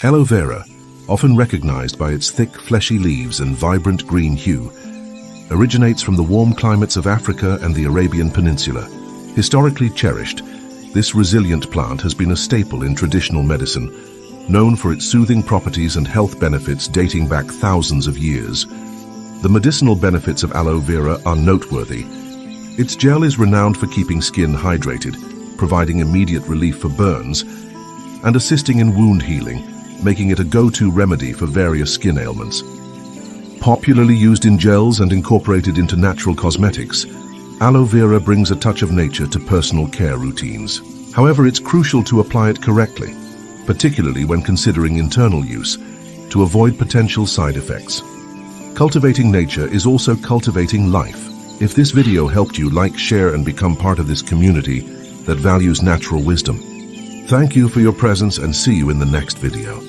Aloe vera, often recognized by its thick, fleshy leaves and vibrant green hue, originates from the warm climates of Africa and the Arabian Peninsula. Historically cherished, this resilient plant has been a staple in traditional medicine, known for its soothing properties and health benefits dating back thousands of years. The medicinal benefits of aloe vera are noteworthy. Its gel is renowned for keeping skin hydrated, providing immediate relief for burns, and assisting in wound healing, making it a go-to remedy for various skin ailments. Popularly used in gels and incorporated into natural cosmetics, aloe vera brings a touch of nature to personal care routines. However, it's crucial to apply it correctly, particularly when considering internal use, to avoid potential side effects. Cultivating nature is also cultivating life. If this video helped you, like, share, and become part of this community that values natural wisdom. Thank you for your presence and see you in the next video.